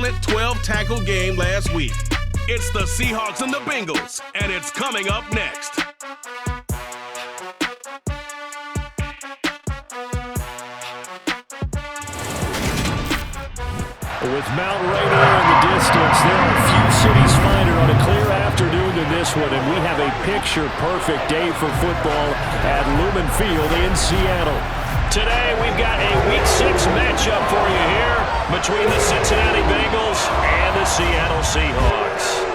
excellent 12-tackle game last week. It's the Seahawks and the Bengals, and it's coming up next. With Mount Rainier in the distance, there are few cities finer on a clear afternoon than this one, and we have a picture-perfect day for football at Lumen Field in Seattle. Today, we've got a Week 6 matchup for you here between the Cincinnati Bengals and the Seattle Seahawks.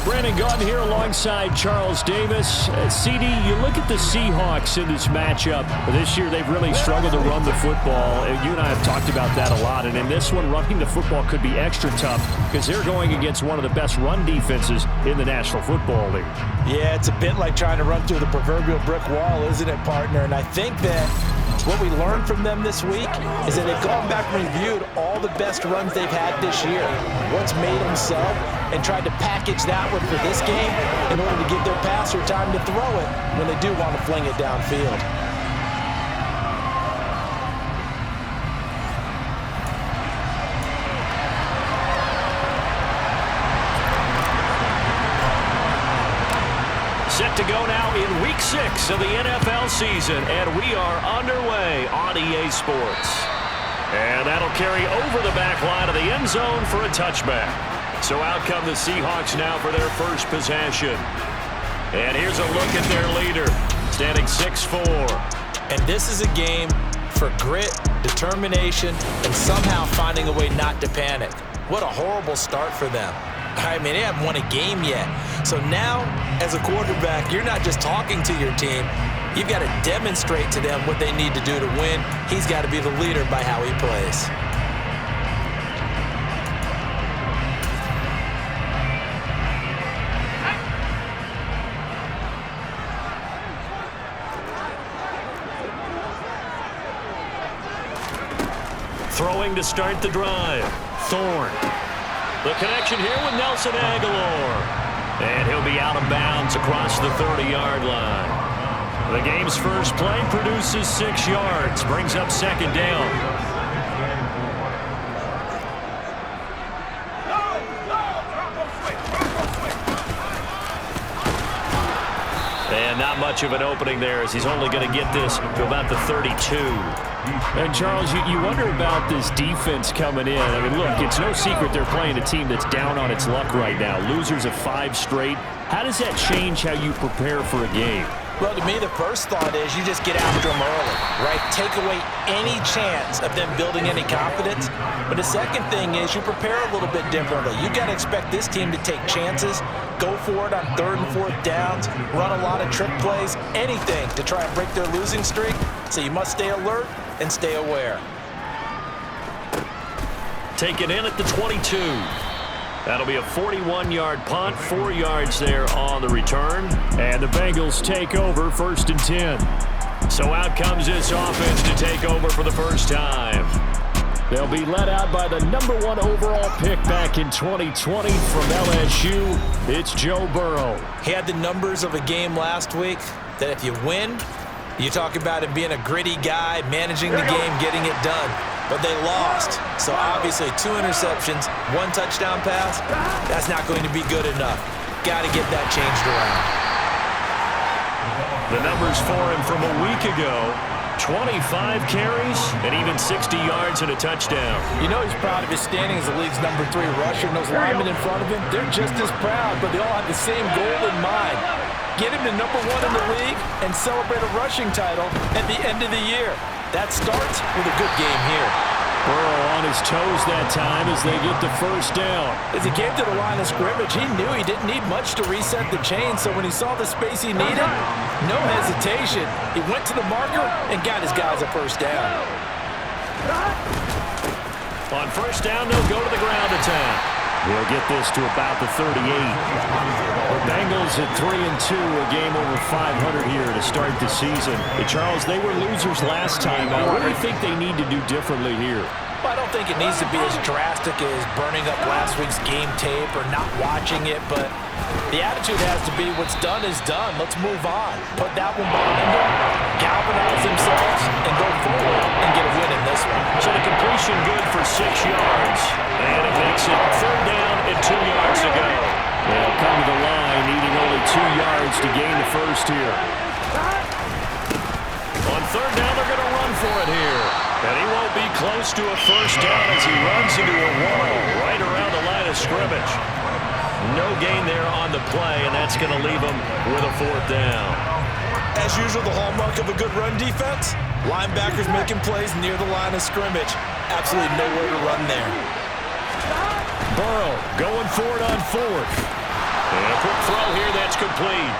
Brandon Gaudin here alongside Charles Davis. CD, you look at the Seahawks in this matchup. This year, they've really struggled to run the football. You and I have talked about that a lot. And in this one, running the football could be extra tough because they're going against one of the best run defenses in the National Football League. Yeah, it's a bit like trying to run through the proverbial brick wall, isn't it, partner? And I think that what we learned from them this week is that they've gone back and reviewed all the best runs they've had this year, what's made them so, and tried to package that one for this game in order to give their passer time to throw it when they do want to fling it downfield. Set to go now in Week 6 of the NFL season, and we are underway on EA Sports. And that'll carry over the back line of the end zone for a touchback. So out come the Seahawks now for their first possession. And here's a look at their leader, standing 6'4". And this is a game for grit, determination, and somehow finding a way not to panic. What a horrible start for them. I mean, they haven't won a game yet. So now, as a quarterback, you're not just talking to your team. You've got to demonstrate to them what they need to do to win. He's got to be the leader by how he plays. Throwing to start the drive. Thorne. The connection here with Nelson Aguilar. And he'll be out of bounds across the 30-yard line. The game's first play produces 6 yards. Brings up second down. And not much of an opening there as he's only going to get this to about the 32. And, Charles, you wonder about this defense coming in. I mean, look, it's no secret they're playing a team that's down on its luck right now. Losers of 5 straight. How does that change how you prepare for a game? Well, to me, the first thought is you just get after them early, right? Take away any chance of them building any confidence. But the second thing is you prepare a little bit differently. You got to expect this team to take chances, go for it on 3rd and 4th downs, run a lot of trick plays, anything to try and break their losing streak. So you must stay alert and stay aware. Taken in at the 22. That'll be a 41-yard punt, 4 yards there on the return. And the Bengals take over 1st and 10. So out comes this offense to take over for the first time. They'll be led out by the #1 overall pick back in 2020 from LSU. It's Joe Burrow. He had the numbers of a game last week that if you win, you talk about him being a gritty guy, managing the game, getting it done. But they lost. So obviously 2 interceptions, 1 touchdown pass, that's not going to be good enough. Got to get that changed around. The numbers for him from a week ago, 25 carries and even 60 yards and a touchdown. You know he's proud of his standing as the league's #3 rusher, and those linemen in front of him, they're just as proud, but they all have the same goal in mind. Get him to #1 in the league and celebrate a rushing title at the end of the year. That starts with a good game here. Burrow on his toes that time as they get the first down. As he came to the line of scrimmage, he knew he didn't need much to reset the chain, so when he saw the space he needed, no hesitation. He went to the marker and got his guys a first down. On first down, they'll go to the ground attack. He'll get this to about the 38. The Bengals at 3-2, a game over 500 here to start the season. Hey, Charles, they were losers last time. What do you think they need to do differently here? Well, I don't think it needs to be as drastic as burning up last week's game tape or not watching it, but the attitude has to be what's done is done. Let's move on. Put that one behind them, galvanize themselves, and go forward and get a win in this one. So to gain the first here. On third down, they're going to run for it here. And he won't be close to a first down as he runs into a wall right around the line of scrimmage. No gain there on the play, and that's going to leave him with a fourth down. As usual, the hallmark of a good run defense, linebackers making plays near the line of scrimmage. Absolutely nowhere to run there. Burrow going for it on fourth. And a quick throw here that's complete.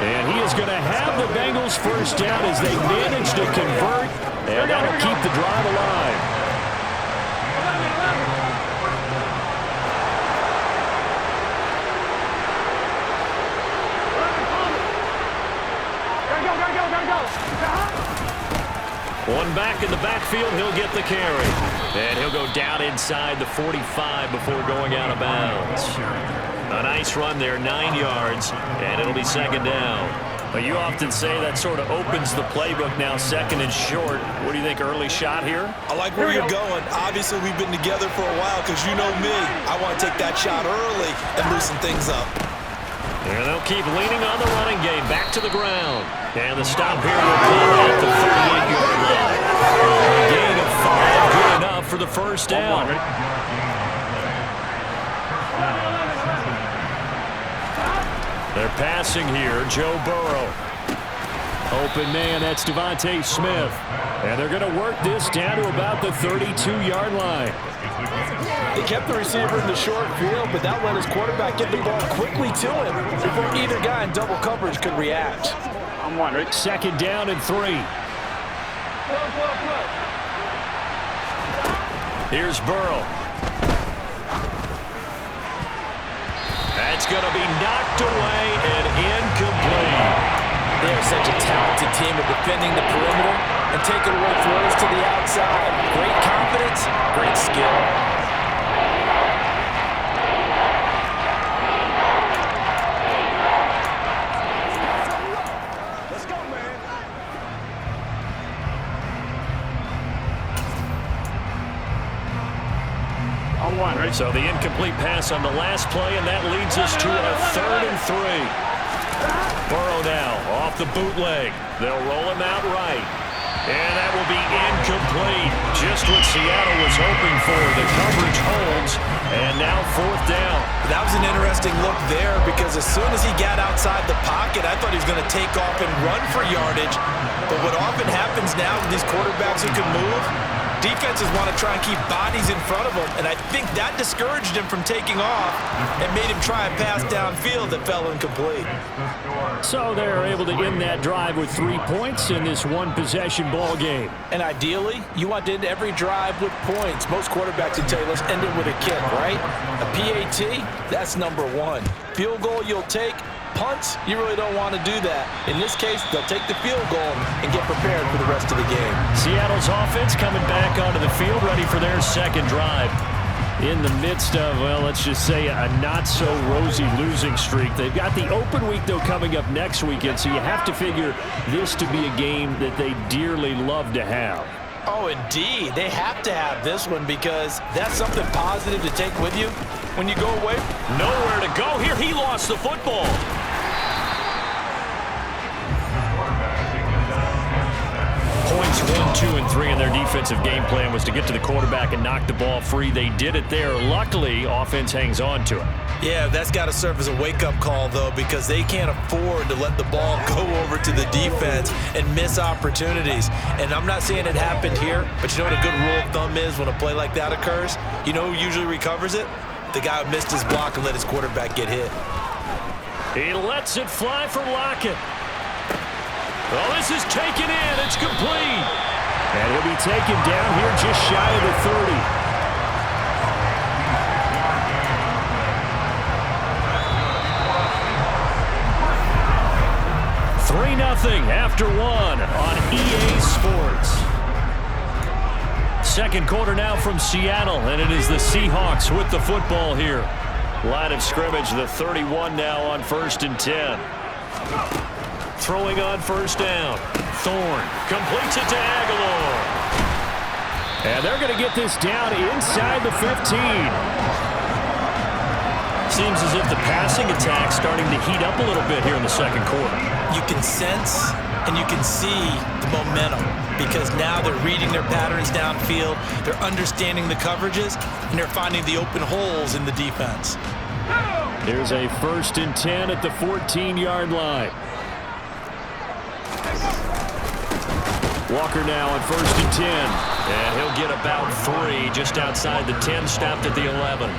And he is going to have the Bengals first down as they manage to convert, and that'll keep the drive alive. One back in the backfield, he'll get the carry. And he'll go down inside the 45 before going out of bounds. A nice run there, 9 yards, and it'll be second down. But you often say that sort of opens the playbook now, second and short. What do you think, early shot here? I like where you're going. Obviously, we've been together for a while because you know me. I want to take that shot early and loosen things up. And they'll keep leaning on the running game. Back to the ground. And the stop here will come at the 38-yard line. A gain of 5, good enough for the first down. They're passing here, Joe Burrow. Open man, that's Devontae Smith. And they're going to work this down to about the 32-yard line. They kept the receiver in the short field, but that let his quarterback get the ball quickly to him before either guy in double coverage could react. I'm wondering. Second down and 3. Here's Burrow. That's going to be knocked away and incomplete. They are such a talented team at defending the perimeter and taking away throws to the outside. Great confidence, great skill. So the incomplete pass on the last play, and that leads us to a 3rd and 3. Burrow now off the bootleg. They'll roll him out right. And that will be incomplete. Just what Seattle was hoping for. The coverage holds, and now 4th down. That was an interesting look there because as soon as he got outside the pocket, I thought he was going to take off and run for yardage. But what often happens now with these quarterbacks who can move, defenses want to try and keep bodies in front of him, and I think that discouraged him from taking off and made him try and pass downfield that fell incomplete. So they're able to end that drive with 3 points in this one-possession ball game. And ideally, you want to end every drive with points. Most quarterbacks would tell you, let's end it with a kick, right? A PAT, that's number 1. Field goal you'll take. Punts, you really don't want to do that. In this case, they'll take the field goal and get prepared for the rest of the game. Seattle's offense coming back onto the field, ready for their second drive. In the midst of, well, let's just say a not-so-rosy losing streak. They've got the open week, though, coming up next weekend, so you have to figure this to be a game that they dearly love to have. Oh, indeed. They have to have this one because that's something positive to take with you when you go away. Nowhere to go here. He lost the football. Points 1, 2, and 3 in their defensive game plan was to get to the quarterback and knock the ball free. They did it there. Luckily, offense hangs on to it. Yeah, that's got to serve as a wake-up call, though, because they can't afford to let the ball go over to the defense and miss opportunities. And I'm not saying it happened here, but you know what a good rule of thumb is when a play like that occurs? You know who usually recovers it? The guy who missed his block and let his quarterback get hit. He lets it fly for Lockett. Well, this is taken in. It's complete. And he'll be taken down here just shy of the 30. 3-0 after 1 on EA Sports. Second quarter now from Seattle, and it is the Seahawks with the football here. Line of scrimmage, the 31 now on 1st and 10. Throwing on first down. Thorne completes it to Aguilar. And they're going to get this down inside the 15. Seems as if the passing attack's starting to heat up a little bit here in the second quarter. You can sense and you can see the momentum because now they're reading their patterns downfield, they're understanding the coverages, and they're finding the open holes in the defense. Here's a 1st and 10 at the 14-yard line. Walker now on 1st and 10. And he'll get about 3 just outside the 10, stopped at the 11.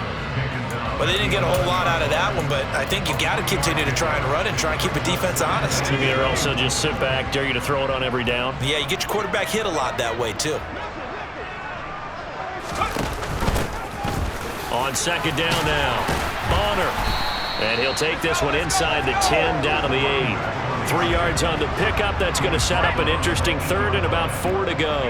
Well, they didn't get a whole lot out of that one, but I think you got to continue to try and run and try and keep a defense honest. You mean or also just sit back, dare you to throw it on every down? Yeah, you get your quarterback hit a lot that way, too. On 2nd down now, Bonner. And he'll take this one inside the 10, down to the 8. 3 yards on the pickup. That's going to set up an interesting 3rd and about 4 to go.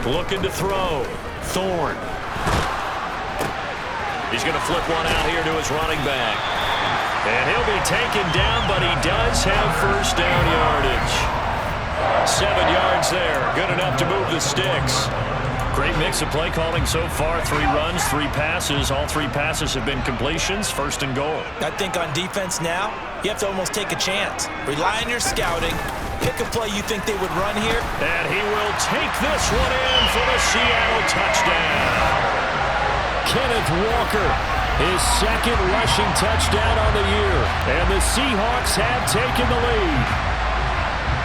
Looking to throw. Thorne. He's going to flip one out here to his running back. And he'll be taken down, but he does have 1st down yardage. 7 yards there. Good enough to move the sticks. Great mix of play calling so far. 3 runs, 3 passes. All 3 passes have been completions. 1st and goal. I think on defense now, you have to almost take a chance. Rely on your scouting. Pick a play you think they would run here. And he will take this one in for the Seattle touchdown. Kenneth Walker, his 2nd rushing touchdown on the year. And the Seahawks have taken the lead.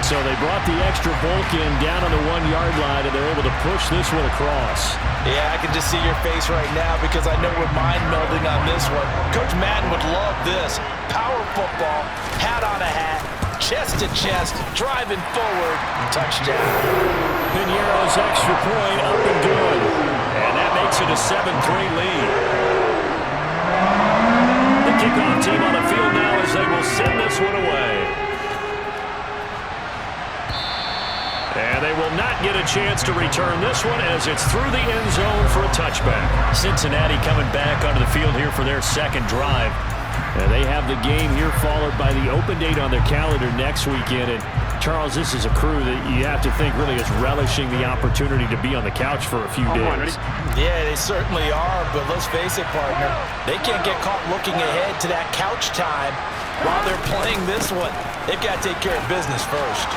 So they brought the extra bulk in down on the 1-yard line, and they're able to push this one across. Yeah, I can just see your face right now because I know we're mind melding on this one. Coach Madden would love this. Power football, hat on a hat, chest to chest, driving forward, touchdown. Piñeiro's extra point up and good. And that makes it a 7-3 lead. The kickoff team on the field now as they will send this one away. And they will not get a chance to return this one as it's through the end zone for a touchback. Cincinnati coming back onto the field here for their 2nd drive. And they have the game here followed by the open date on their calendar next weekend. And Charles, this is a crew that you have to think really is relishing the opportunity to be on the couch for a few days. Yeah, they certainly are, but let's face it, partner. They can't get caught looking ahead to that couch time while they're playing this one. They've got to take care of business first.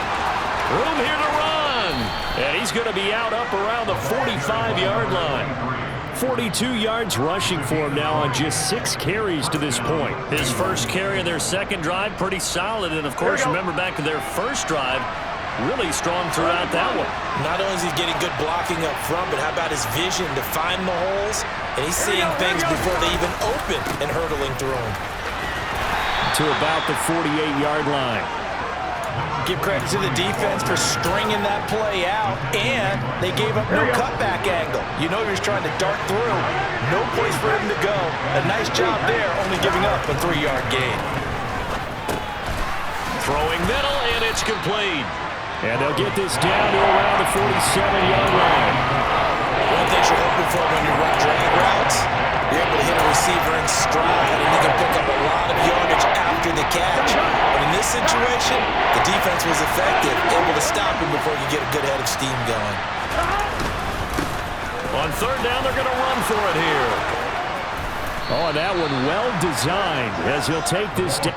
Room here to run. And he's going to be out up around the 45-yard line. 42 yards rushing for him now on just 6 carries to this point. His 1st carry of their 2nd drive, pretty solid. And, of course, remember back to their 1st drive, really strong throughout that one. Not only is he getting good blocking up front, but how about his vision to find the holes? And he's seeing things before they even open and hurtling through them. To about the 48-yard line. Give credit to the defense for stringing that play out, and they gave up no cutback angle. You know he was trying to dart through. No place for him to go. A nice job there, only giving up a 3-yard gain. Throwing middle, and it's complete. And they'll get this down to around the 47-yard line. One thing you're hoping for when you run drag routes, you're able to hit a receiver in stride, and you can pick up a lot of yardage after the catch. But in this situation, the defense was effective, able to stop him before you get a good head of steam going. On 3rd down, they're going to run for it here. Oh, and that one well designed as he'll take this down.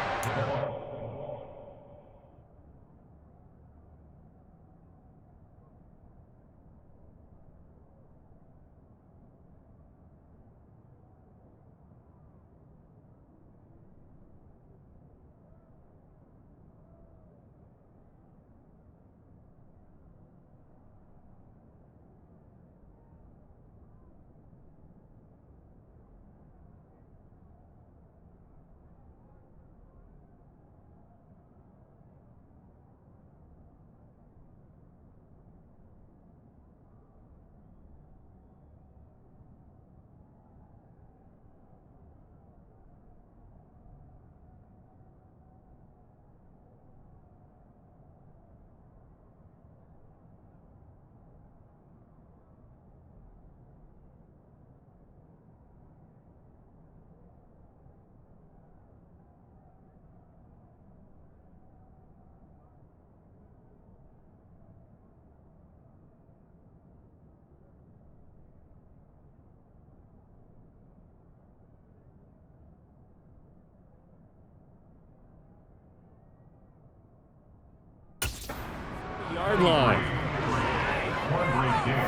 Yard line.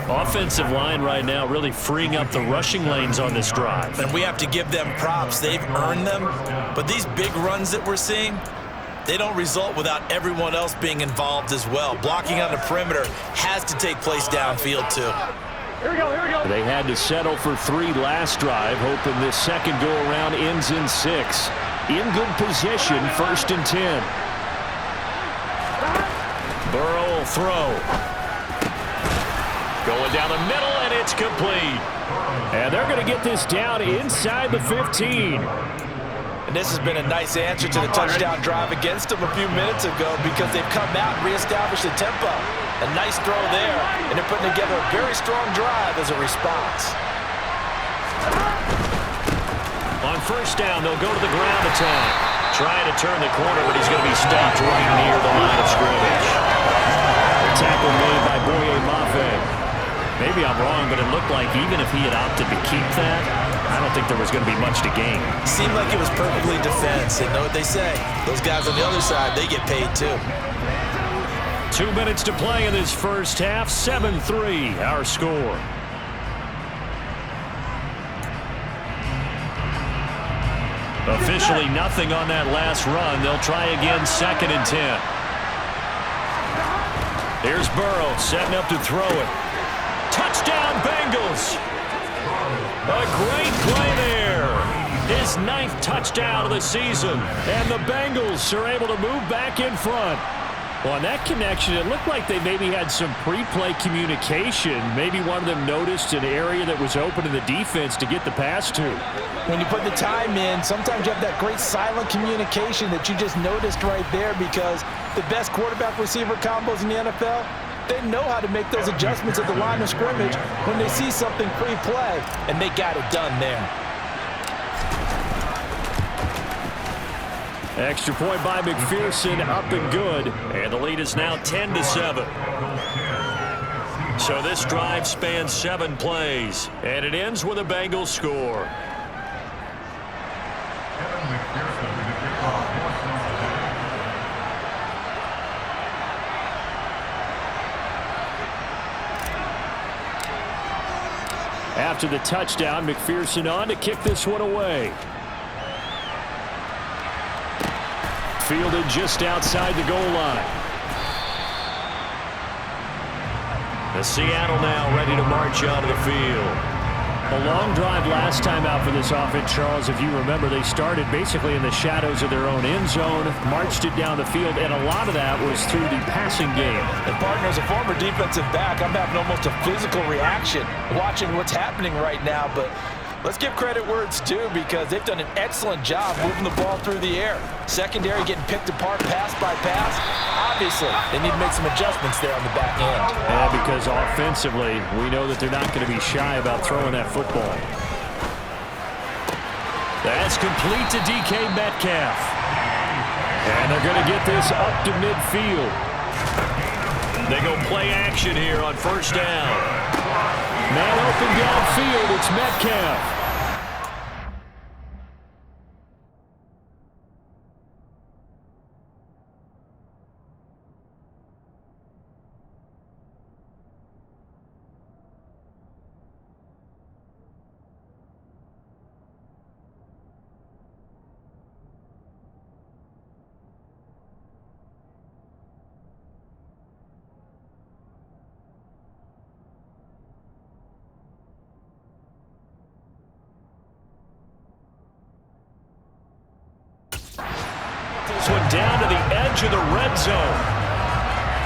Offensive line right now really freeing up the rushing lanes on this drive. And we have to give them props. They've earned them. But these big runs that we're seeing, they don't result without everyone else being involved as well. Blocking on the perimeter has to take place downfield too. Here we go. They had to settle for 3 last drive, hoping this second go-around ends in 6. In good position, 1st and 10. Burrow will throw. Going down the middle, and it's complete. And they're going to get this down inside the 15. And this has been a nice answer to the touchdown drive against them a few minutes ago because they've come out and reestablished the tempo. A nice throw there, and they're putting together a very strong drive as a response. On 1st down, they'll go to the ground attack. Trying to turn the corner, but he's going to be stopped right near the line of scrimmage. The tackle made by Boye Mafe. Maybe I'm wrong, but it looked like even if he had opted to keep that, I don't think there was going to be much to gain. Seemed like it was perfectly defense. And know what they say? Those guys on the other side, they get paid too. 2 minutes to play in this first half. 7-3, our score. Officially nothing on that last run. They'll try again, 2nd and 10. Here's Burrow setting up to throw it. Touchdown, Bengals. A great play there. His 9th touchdown of the season. And the Bengals are able to move back in front. Well, on that connection, it looked like they maybe had some pre-play communication. Maybe one of them noticed an area that was open in the defense to get the pass to. When you put the time in, sometimes you have that great silent communication that you just noticed right there because the best quarterback-receiver combos in the NFL, they know how to make those adjustments at the line of scrimmage when they see something pre-play, and they got it done there. Extra point by McPherson, up and good. And the lead is now 10-7. So this drive spans 7 plays, and it ends with a Bengals score. After the touchdown, McPherson on to kick this one away. Fielded just outside the goal line. The Seattle now ready to march onto the field. A long drive last time out for this offense, Charles. If you remember, they started basically in the shadows of their own end zone, marched it down the field, and a lot of that was through the passing game. And partner, as a former defensive back, I'm having almost a physical reaction watching what's happening right now, but let's give credit where it's due because they've done an excellent job moving the ball through the air. Secondary getting picked apart pass by pass. Obviously, they need to make some adjustments there on the back end. Yeah, because offensively, we know that they're not going to be shy about throwing that football. That's complete to DK Metcalf. And they're going to get this up to midfield. They go play action here on 1st down. Man open downfield, it's Metcalf. This one down to the edge of the red zone.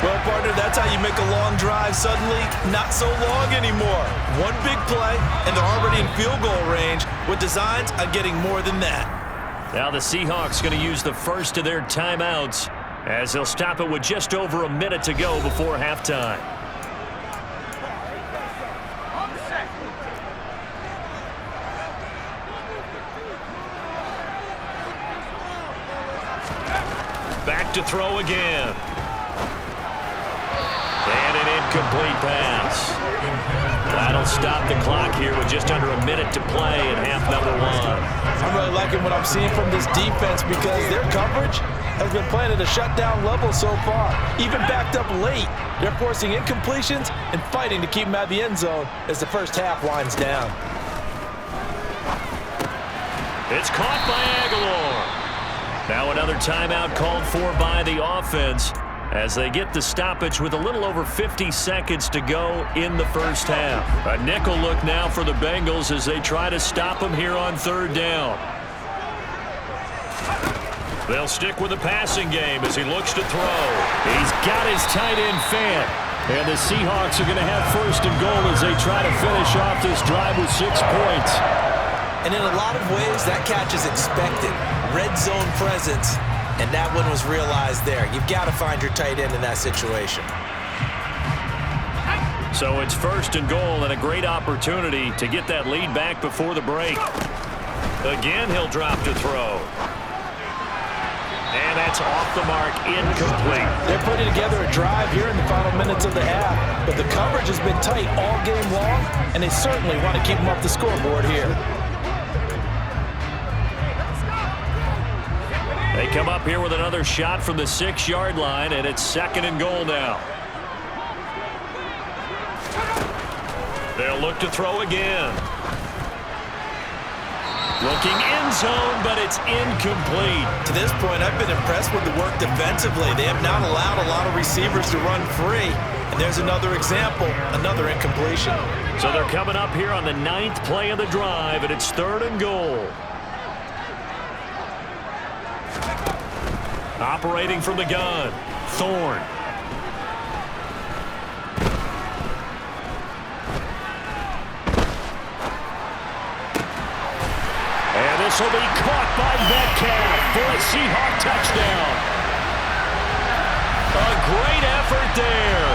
Well, partner, that's how you make a long drive suddenly not so long anymore. One big play, and they're already in field goal range with designs on getting more than that. Now the Seahawks going to use the first of their timeouts as they'll stop it with just over a minute to go before halftime. Back to throw again. And an incomplete pass. That'll stop the clock here with just under a minute to play in half number one. I'm really liking what I'm seeing from this defense because their coverage has been playing at a shutdown level so far. Even backed up late, they're forcing incompletions and fighting to keep them out of the end zone as the first half winds down. It's caught by Aguilar. Now another timeout called for by the offense as they get the stoppage with a little over 50 seconds to go in the first half. A nickel look now for the Bengals as they try to stop him here on third down. They'll stick with the passing game as he looks to throw. He's got his tight end fan. And the Seahawks are going to have first and goal as they try to finish off this drive with 6 points. And in a lot of ways, that catch is expected. Red zone presence, and that one was realized there. You've got to find your tight end in that situation. So it's first and goal and a great opportunity to get that lead back before the break. Again, he'll drop to throw. And that's off the mark, incomplete. They're putting together a drive here in the final minutes of the half, but the coverage has been tight all game long, and they certainly want to keep them off the scoreboard here. They come up here with another shot from the 6-yard line, and it's second and goal now. They'll look to throw again. Looking end zone, but it's incomplete. To this point, I've been impressed with the work defensively. They have not allowed a lot of receivers to run free. And there's another example, another incompletion. So they're coming up here on the 9th play of the drive, and it's third and goal. Operating from the gun, Thorne. And this will be caught by Metcalf for a Seahawk touchdown. A great effort there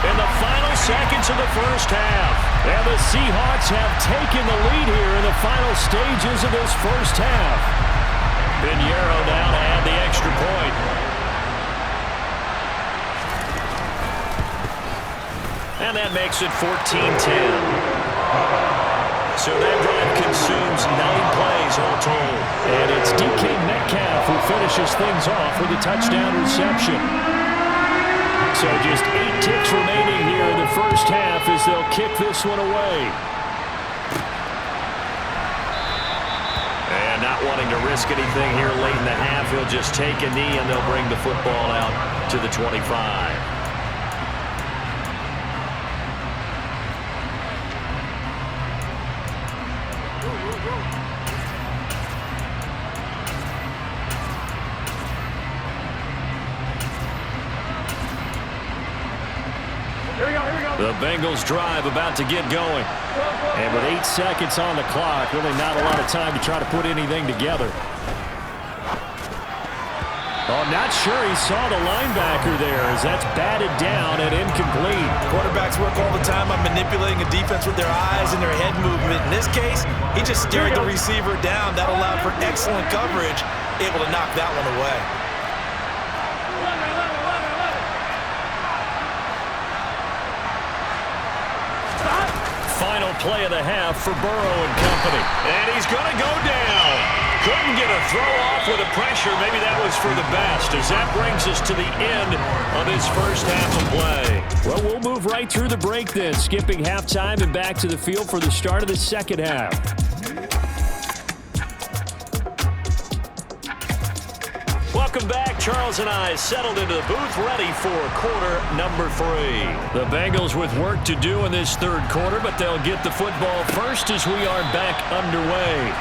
in the final seconds of the first half. And the Seahawks have taken the lead here in the final stages of this first half. Pinheiro now to add the extra point. And that makes it 14-10. So that drive consumes 9 plays all told. And it's DK Metcalf who finishes things off with a touchdown reception. So just 8 ticks remaining here in the first half as they'll kick this one away. And not wanting to risk anything here late in the half, he'll just take a knee and they'll bring the football out to the 25. The Bengals drive about to get going. And with 8 seconds on the clock, really not a lot of time to try to put anything together. Oh, not sure he saw the linebacker there as that's batted down and incomplete. Quarterbacks work all the time on manipulating a defense with their eyes and their head movement. In this case, he just stared the receiver down. That allowed for excellent coverage, able to knock that one away. Final play of the half for Burrow and company. And he's going to go down. Couldn't get a throw off with the pressure. Maybe that was for the best as that brings us to the end of his first half of play. Well, we'll move right through the break then, skipping halftime and back to the field for the start of the second half. Welcome back. Charles and I settled into the booth ready for quarter number 3. The Bengals with work to do in this third quarter, but they'll get the football first as we are back underway.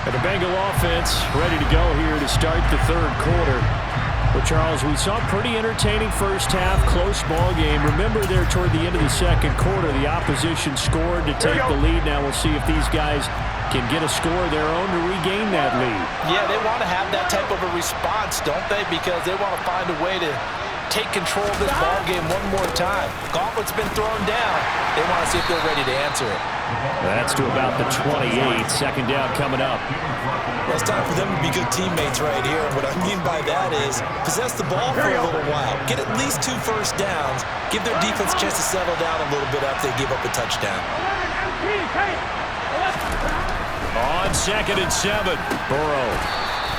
And the Bengal offense ready to go here to start the third quarter. But Charles, we saw a pretty entertaining first half, close ball game. Remember there toward the end of the second quarter, the opposition scored to take the lead. Now we'll see if these guys can get a score of their own to regain that lead. Yeah, they want to have that type of a response, don't they? Because they want to find a way to take control of this ball game one more time. Gauntlet's been thrown down. They want to see if they're ready to answer it. That's to about the 28. Second down coming up. Well, it's time for them to be good teammates right here. And what I mean by that is possess the ball for a little while. Get at least 2 first downs. Give their defense a chance to settle down a little bit after they give up a touchdown. On 2nd and 7, Burrow.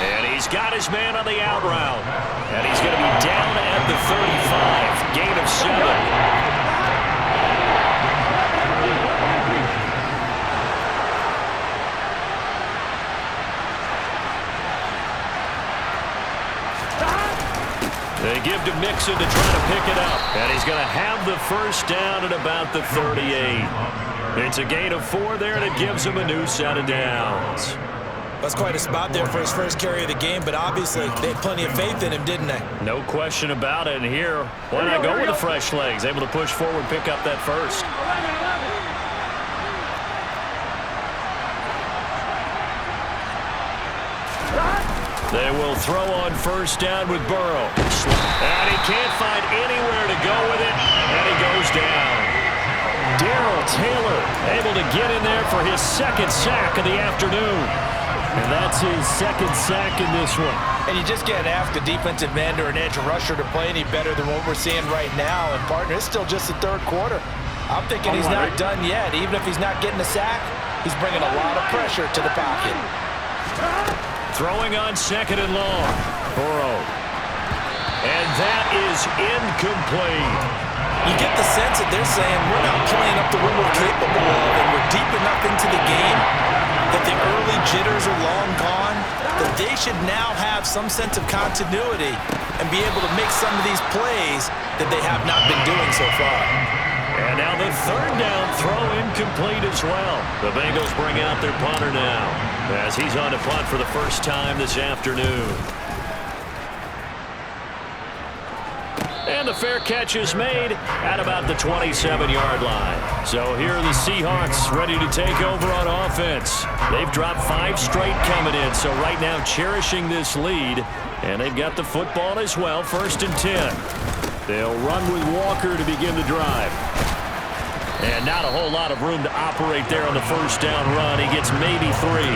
And he's got his man on the out route. And he's going to be down at the 35. Gain of 7. They give to Mixon to try to pick it up. And he's going to have the first down at about the 38. It's a gain of 4 there, and it gives him a new set of downs. That's quite a spot there for his first carry of the game, but obviously they had plenty of faith in him, didn't they? No question about it. And here, why not go with the fresh legs? Able to push forward, pick up that first. They will throw on first down with Burrow. And he can't find anywhere to go with it, and he goes down. Darrell Taylor able to get in there for his 2nd sack of the afternoon. And that's his 2nd sack in this one. And you just can't ask a defensive end or an edge rusher to play any better than what we're seeing right now. And, partner, it's still just the 3rd quarter. I'm thinking he's not done yet. Even if he's not getting a sack, he's bringing a lot of pressure to the pocket. Throwing on 2nd and long. Burrow. And that is incomplete. You get the sense that they're saying we're not playing up to what we're capable of, and we're deep enough into the game that the early jitters are long gone, that they should now have some sense of continuity and be able to make some of these plays that they have not been doing so far. And now the 3rd down throw incomplete as well. The Bengals bring out their punter now as he's on to punt for the first time this afternoon. And the fair catch is made at about the 27-yard line. So here are the Seahawks ready to take over on offense. They've dropped 5 straight coming in, so right now cherishing this lead. And they've got the football as well, 1st and 10. They'll run with Walker to begin the drive. And not a whole lot of room to operate there on the first down run. He gets maybe 3.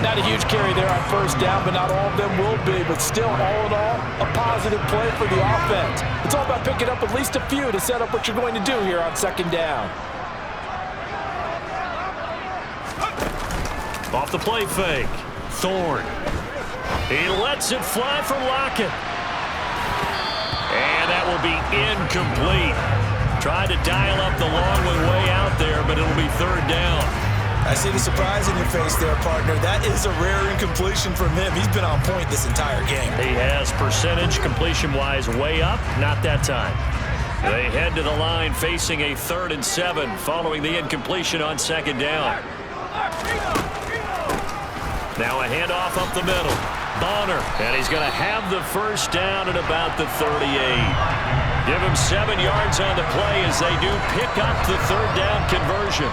Not a huge carry there on first down, but not all of them will be. But still, all in all, a positive play for the offense. It's all about picking up at least a few to set up what you're going to do here on 2nd down. Off the play fake. Thorne. He lets it fly from Lockett. And that will be incomplete. Tried to dial up the long one way out there, but it'll be 3rd down. I see the surprise in your face there, partner. That is a rare incompletion from him. He's been on point this entire game. He has percentage completion-wise way up. Not that time. They head to the line facing a 3rd and 7 following the incompletion on 2nd down. Now a handoff up the middle. Bonner, and he's going to have the first down at about the 38. Give him 7 yards on the play as they do pick up the 3rd down conversion.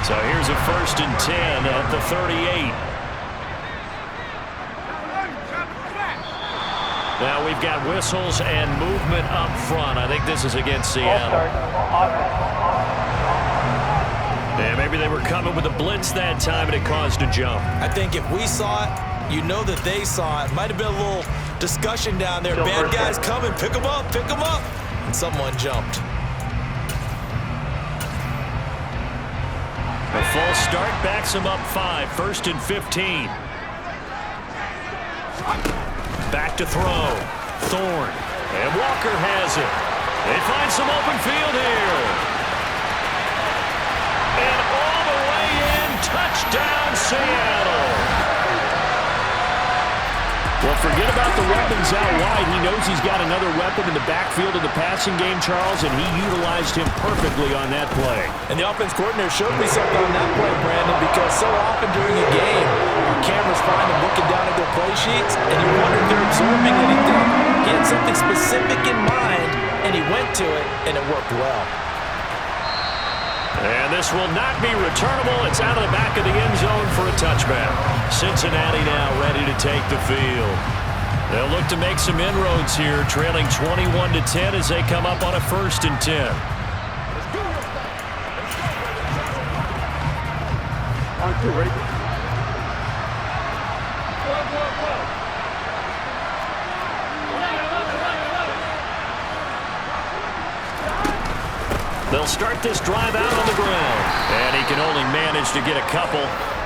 So here's a 1st and 10 at the 38. Now we've got whistles and movement up front. I think this is against Seattle. Yeah, maybe they were coming with a blitz that time and it caused a jump. I think if we saw it, you know that they saw it. Might have been a little discussion down there. Bad guys coming. Pick them up. Pick them up. And someone jumped. A false start backs him up 5. 1st and 15. Back to throw. Thorne. And Walker has it. They find some open field here. And all the way in. Touchdown, Seattle. Well, forget about the weapons out wide. He knows he's got another weapon in the backfield of the passing game, Charles, and he utilized him perfectly on that play. And the offense coordinator showed me something on that play, Brandon, because so often during a game, our cameras find them looking down at their play sheets, and you wonder if they're absorbing anything. He had something specific in mind, and he went to it, and it worked well. And this will not be returnable. It's out of the back of the end zone for a touchback. Cincinnati now ready to take the field. They'll look to make some inroads here, trailing 21-10 as they come up on a 1st and 10. On two, ready? They'll start this drive out on the ground. And he can only manage to get a couple.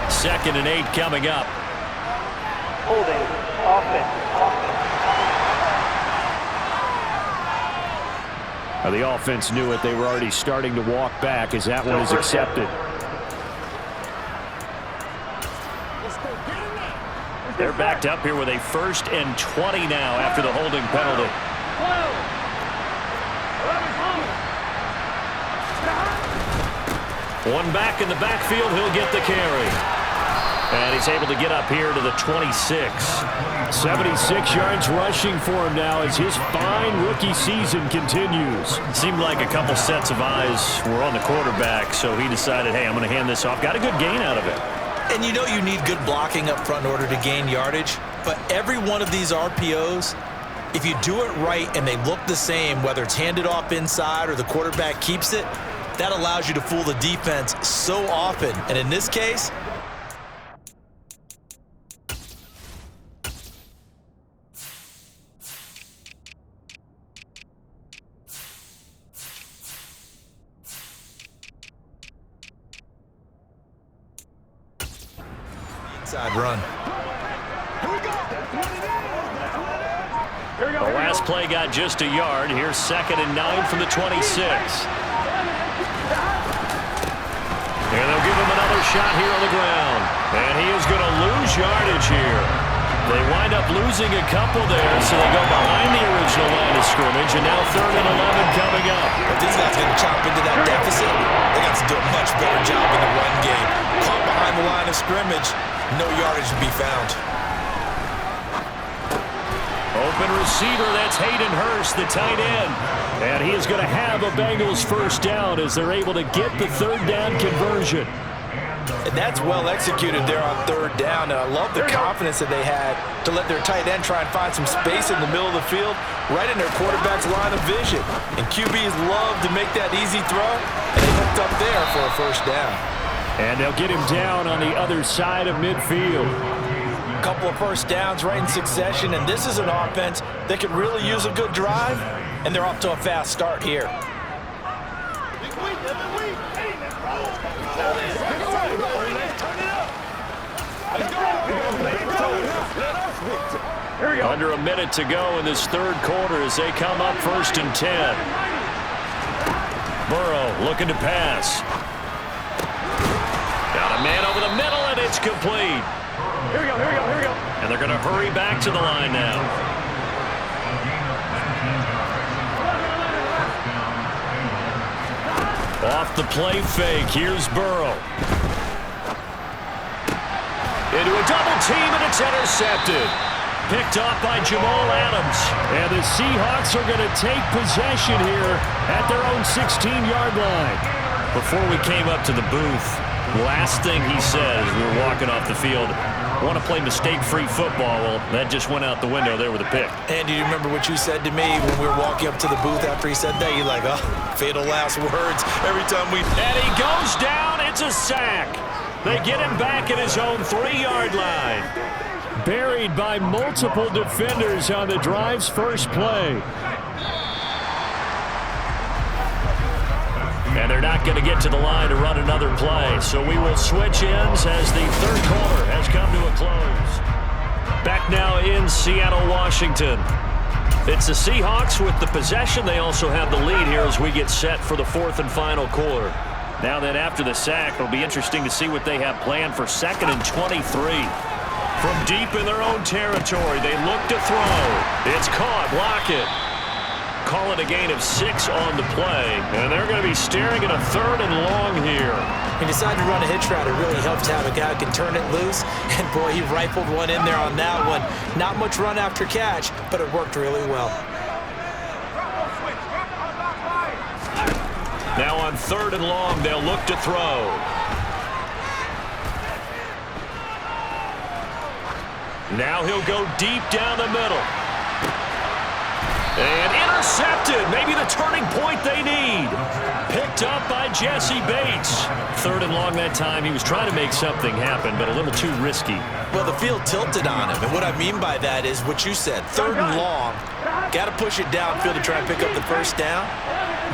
2nd and 8 coming up. Holding. Offense. The offense knew it. They were already starting to walk back as that one is accepted. They're backed up here with a 1st and 20 now after the holding penalty. One back in the backfield. He'll get the carry. And he's able to get up here to the 26. 76 yards rushing for him now as his fine rookie season continues. Seemed like a couple sets of eyes were on the quarterback, so he decided, hey, I'm going to hand this off. Got a good gain out of it. And you know you need good blocking up front in order to gain yardage. But every one of these RPOs, if you do it right and they look the same, whether it's handed off inside or the quarterback keeps it, that allows you to fool the defense so often. And in this case, inside run. The last play got just a yard. Here's 2nd and 9 from the 26. And they'll give him another shot here on the ground. And he is going to lose yardage here. They wind up losing a couple there, so they go behind the original line of scrimmage. And now 3rd and 11 coming up. If these guys going to chop into that deficit, they got to do a much better job in the run game. Caught behind the line of scrimmage, no yardage to be found. Open receiver, that's Hayden Hurst, the tight end. And he is going to have a Bengals 1st down as they're able to get the 3rd down conversion. And that's well executed there on 3rd down. And I love the confidence that they had to let their tight end try and find some space in the middle of the field, right in their quarterback's line of vision. And QBs love to make that easy throw, and they hooked up there for a 1st down. And they'll get him down on the other side of midfield. Couple of 1st downs right in succession, and this is an offense that could really use a good drive, and they're off to a fast start here. Under a minute to go in this 3rd quarter as they come up 1st and 10. Burrow looking to pass. Got a man over the middle, and it's complete. Here we go. And they're going to hurry back to the line now. Off the play fake, here's Burrow. Into a double team, and it's intercepted. Picked off by Jamal Adams. And the Seahawks are going to take possession here at their own 16-yard line. Before we came up to the booth, last thing he said as we were walking off the field, I want to play mistake-free football. Well, that just went out the window there with a pick. And do you remember what you said to me when we were walking up to the booth after he said that? You're like, oh, fatal last words every time we... And he goes down. It's a sack. They get him back at his own 3-yard line. Buried by multiple defenders on the drive's first play. And they're not going to get to the line to run another play. So we will switch ends as the 3rd quarter has come to a close. Back now in Seattle, Washington. It's the Seahawks with the possession. They also have the lead here as we get set for the 4th and final quarter. Now then, after the sack, it'll be interesting to see what they have planned for 2nd and 23. From deep in their own territory, they look to throw. It's caught. Lockett. Call it a gain of 6 on the play. And they're going to be staring at a 3rd and long here. He decided to run a hitch route. It really helped to have a guy who can turn it loose. And, boy, he rifled one in there on that one. Not much run after catch, but it worked really well. Now on 3rd and long, they'll look to throw. Now he'll go deep down the middle. And intercepted. Maybe the turning point they need. Picked picked up by Jesse Bates. 3rd and long that time. He was trying to make something happen, but a little too risky. Well, the field tilted on him, and what I mean by that is what you said. 3rd and long, got to push it downfield to try and pick up the first down.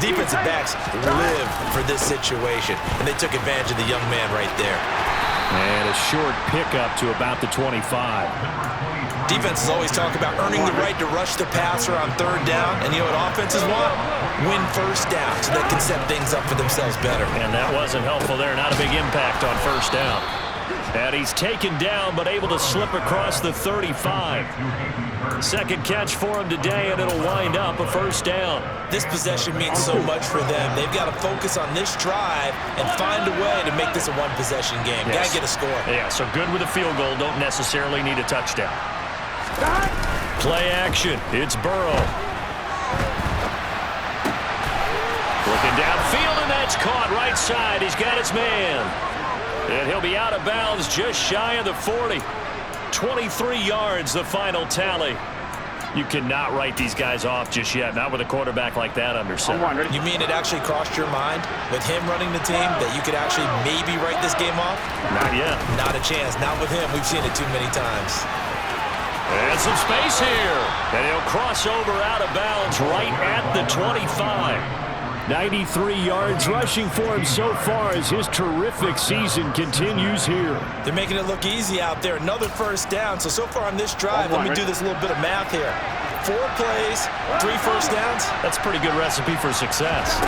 Defensive backs live for this situation, and they took advantage of the young man right there. And a short pickup to about the 25. Defenses always talk about earning the right to rush the passer on 3rd down, and you know what offenses want? Win first down so they can set things up for themselves better. And that wasn't helpful there. Not a big impact on first down. And he's taken down, but able to slip across the 35. Second catch for him today, and it'll wind up a first down. This possession means so much for them. They've got to focus on this drive and find a way to make this a one-possession game. Yes. Got to get a score. Yeah, so good with a field goal. Don't necessarily need a touchdown. Play action. It's Burrow. Looking downfield, and that's caught right side. He's got his man. And he'll be out of bounds just shy of the 40. 23 yards, the final tally. You cannot write these guys off just yet, not with a quarterback like that under center. You mean it actually crossed your mind with him running the team that you could actually maybe write this game off? Not yet. Not a chance. Not with him. We've seen it too many times. And some space here. And he'll cross over out of bounds right at the 25. 93 yards rushing for him so far as his terrific season continues here. They're making it look easy out there. Another first down. So far on this drive, let me do this little bit of math here. 4 plays, 3 first downs. That's a pretty good recipe for success.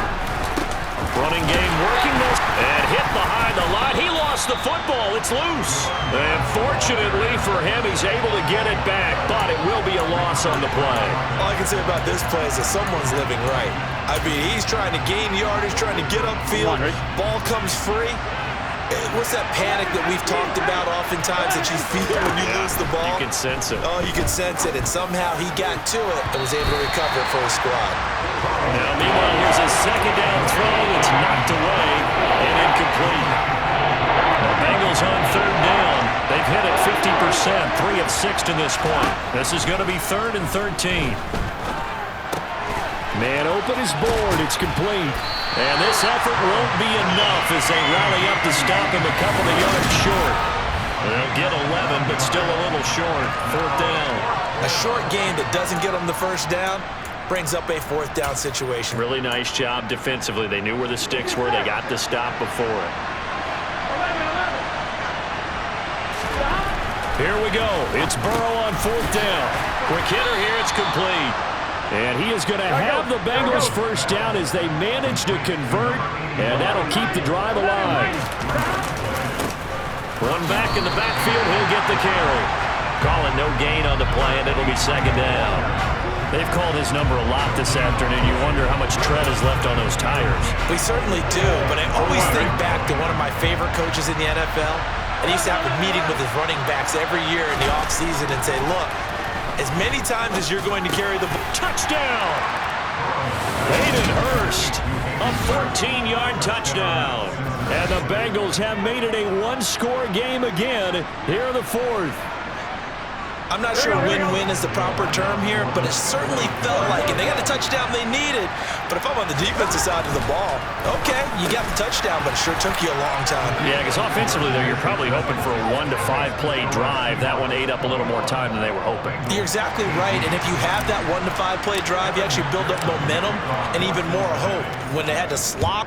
Running game working this. And hit behind the line. He lost the football. It's loose. And fortunately for him, he's able to get it back. But it will be a loss on the play. All I can say about this play is that someone's living right. I mean, he's trying to gain yardage, trying to get upfield. Ball comes free. What's that panic that we've talked about oftentimes that you feel when you lose the ball? You can sense it. Oh, you can sense it. And somehow he got to it and was able to recover it for his squad. Now, meanwhile, here's a second down throw that's knocked away and incomplete. The Bengals on 3rd down. They've hit it 50%, 3 of 6 to this point. This is going to be 3rd and 13. Man open is board. It's complete. And this effort won't be enough as they rally up to stop him a couple of yards short. They'll get 11, but still a little short. 4th down. A short game that doesn't get them the first down brings up a 4th down situation. Really nice job defensively. They knew where the sticks were. They got the stop before it. Here we go. It's Burrow on 4th down. Quick hitter here. It's complete. And he is going to have the Bengals first down as they manage to convert, and that'll keep the drive alive. Run back in the backfield. He'll get the carry. Calling no gain on the play, and it'll be 2nd down. They've called his number a lot this afternoon. You wonder how much tread is left on those tires. We certainly do, but I always think back to one of my favorite coaches in the NFL. And he used to have a meeting with his running backs every year in the offseason and say, look, as many times as you're going to carry the ball. Touchdown! Hayden Hurst, a 14-yard touchdown. And the Bengals have made it a one-score game again here in the 4th. I'm not sure win-win is the proper term here, but it certainly felt like it. They got the touchdown they needed. But if I'm on the defensive side of the ball, okay, you got the touchdown, but it sure took you a long time. Yeah, because offensively, though, you're probably hoping for a 1 to 5 play drive. That one ate up a little more time than they were hoping. You're exactly right, and if you have that 1 to 5 play drive, you actually build up momentum and even more hope. When they had to slop,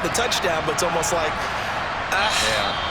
the touchdown, but it's almost like,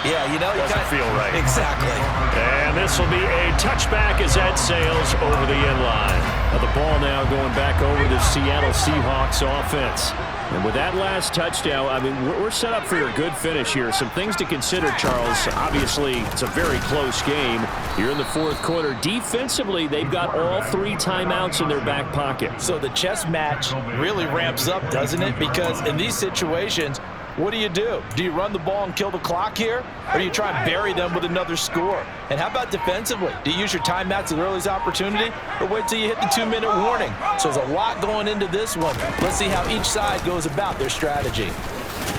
Yeah, you know. Doesn't feel right. Exactly. And this will be a touchback as that sails over the end line. Now the ball now going back over the Seattle Seahawks offense. And with that last touchdown, I mean, we're set up for a good finish here. Some things to consider, Charles. Obviously, it's a very close game. Here in the fourth quarter. Defensively, they've got all 3 timeouts in their back pocket. So the chess match really ramps up, doesn't it? Because in these situations, what do? Do you run the ball and kill the clock here? Or do you try and bury them with another score? And how about defensively? Do you use your timeouts at the earliest opportunity? Or wait till you hit the 2-minute warning? So there's a lot going into this one. Let's see how each side goes about their strategy.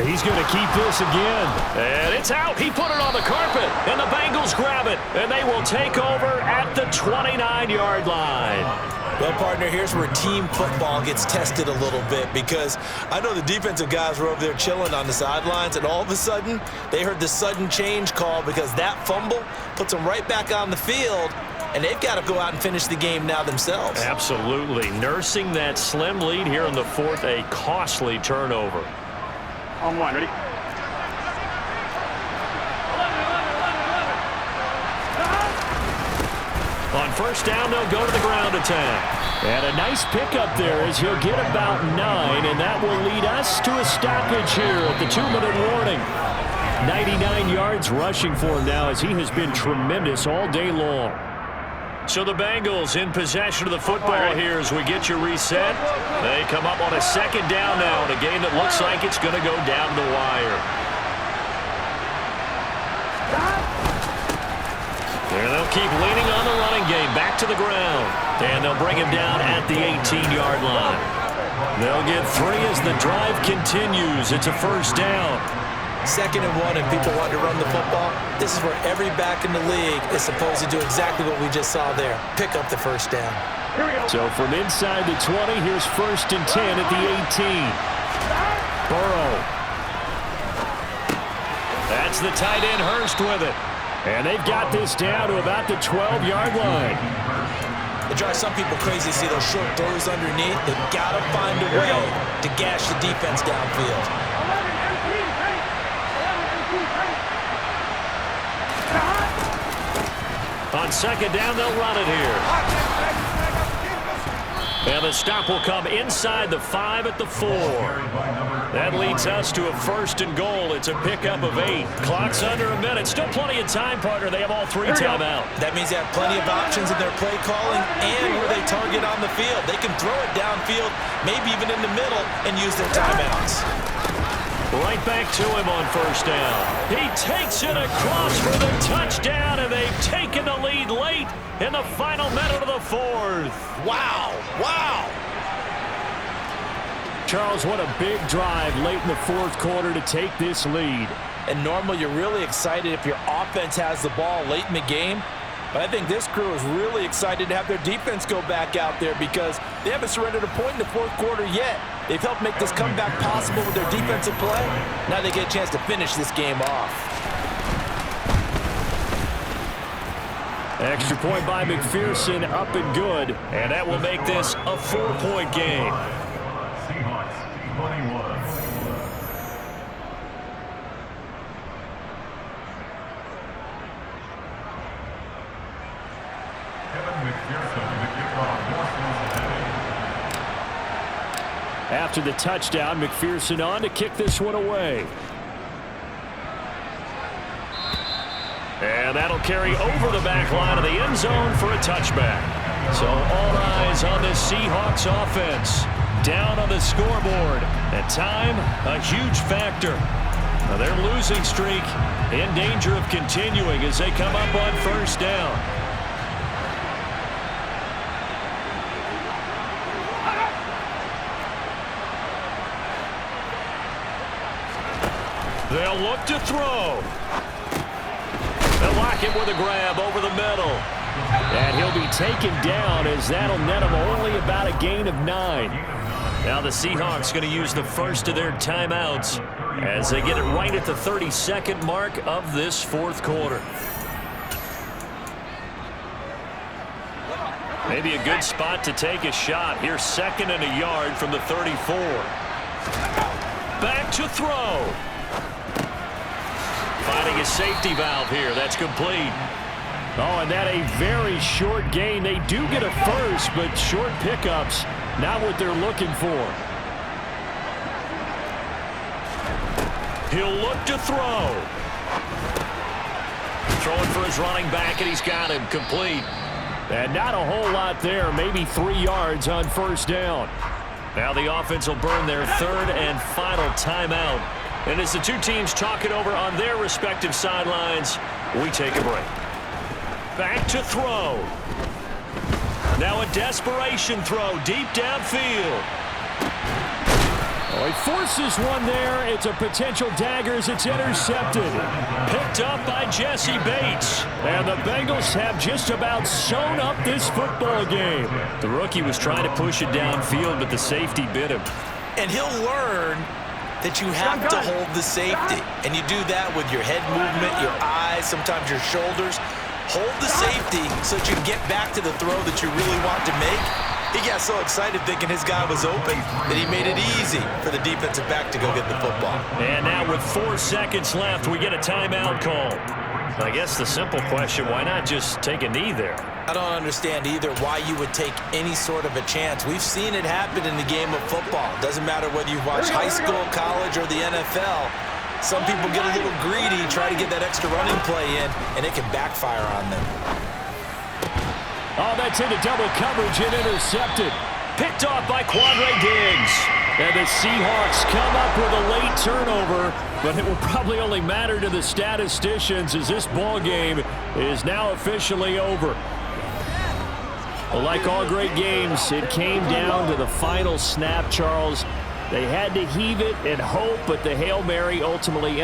He's going to keep this again. And it's out. He put it on the carpet. And the Bengals grab it. And they will take over at the 29-yard line. Well, partner, here's where team football gets tested a little bit, because I know the defensive guys were over there chilling on the sidelines, and all of a sudden, they heard the sudden change call because that fumble puts them right back on the field, and they've got to go out and finish the game now themselves. Absolutely. Nursing that slim lead here in the fourth, a costly turnover. On one, ready? On first down, they'll go to the ground attack. And a nice pickup there as he'll get about 9, and that will lead us to a stoppage here at the 2-minute warning. 99 yards rushing for him now as he has been tremendous all day long. So the Bengals in possession of the football here as we get you reset. They come up on a second down now in a game that looks like it's going to go down the wire. And they'll keep leaning on the running game. Back to the ground. And they'll bring him down at the 18-yard line. They'll get 3 as the drive continues. It's a first down. 2nd and 1, and people want to run the football. This is where every back in the league is supposed to do exactly what we just saw there. Pick up the first down. So from inside the 20, here's 1st and 10 at the 18. Burrow. That's the tight end Hurst with it. And they've got this down to about the 12-yard line. It drives some people crazy to see those short throws underneath. They've got to find a way to gash the defense downfield. On second down, they'll run it here. And the stop will come inside the 5 at the 4. That leads us to a 1st and goal. It's a pickup of 8. Clock's under a minute. Still plenty of time, partner. They have all 3 timeout. That means they have plenty of options in their play calling and where they target on the field. They can throw it downfield, maybe even in the middle, and use their timeouts. Right back to him on first down. He takes it across for the touchdown, and they've taken the lead late in the final minute of the 4th. Wow. Wow. Charles, what a big drive late in the 4th quarter to take this lead. And normally you're really excited if your offense has the ball late in the game. But I think this crew is really excited to have their defense go back out there because they haven't surrendered a point in the 4th quarter yet. They've helped make this comeback possible with their defensive play. Now they get a chance to finish this game off. Extra point by McPherson, up and good. And that will make this a 4-point game. Seahawks 21. After the touchdown, McPherson on to kick this one away. And that'll carry over the back line of the end zone for a touchback. So all eyes on this Seahawks offense. Down on the scoreboard. At time, a huge factor. Now their losing streak in danger of continuing as they come up on first down. They'll look to throw. They'll lock it with a grab over the middle. And he'll be taken down as that'll net him only about a gain of 9. Now the Seahawks going to use the first of their timeouts as they get it right at the 32nd mark of this 4th quarter. Maybe a good spot to take a shot. Here's 2nd and a yard from the 34. Back to throw. finding a safety valve here. That's complete. Oh, and that a very short gain. They do get a first, but short pickups, not what they're looking for. He'll look to throw. Throwing for his running back, and he's got him complete. And not a whole lot there, maybe 3 yards on first down. Now the offense will burn their third and final timeout. And as the two teams talk it over on their respective sidelines, we take a break. Back to throw. Now a desperation throw deep downfield. Oh, he forces one there. It's a potential dagger as it's intercepted. Picked up by Jesse Bates. And the Bengals have just about sewn up this football game. The rookie was trying to push it downfield, but the safety bit him. And he'll learn that you have to hold the safety. And you do that with your head movement, your eyes, sometimes your shoulders. Hold the safety so that you can get back to the throw that you really want to make. He got so excited thinking his guy was open that he made it easy for the defensive back to go get the football. And now with 4 seconds left, we get a timeout call. I guess the simple question, why not just take a knee there? I don't understand either why you would take any sort of a chance. We've seen it happen in the game of football. Doesn't matter whether you watch high school, college, or the NFL. Some people get a little greedy, try to get that extra running play in, and it can backfire on them. Oh, that's into double coverage and intercepted. Picked off by Quandre Diggs. And the Seahawks come up with a late turnover, but it will probably only matter to the statisticians as this ball game is now officially over. Well, like all great games, it came down to the final snap, Charles. They had to heave it and hope, but the Hail Mary ultimately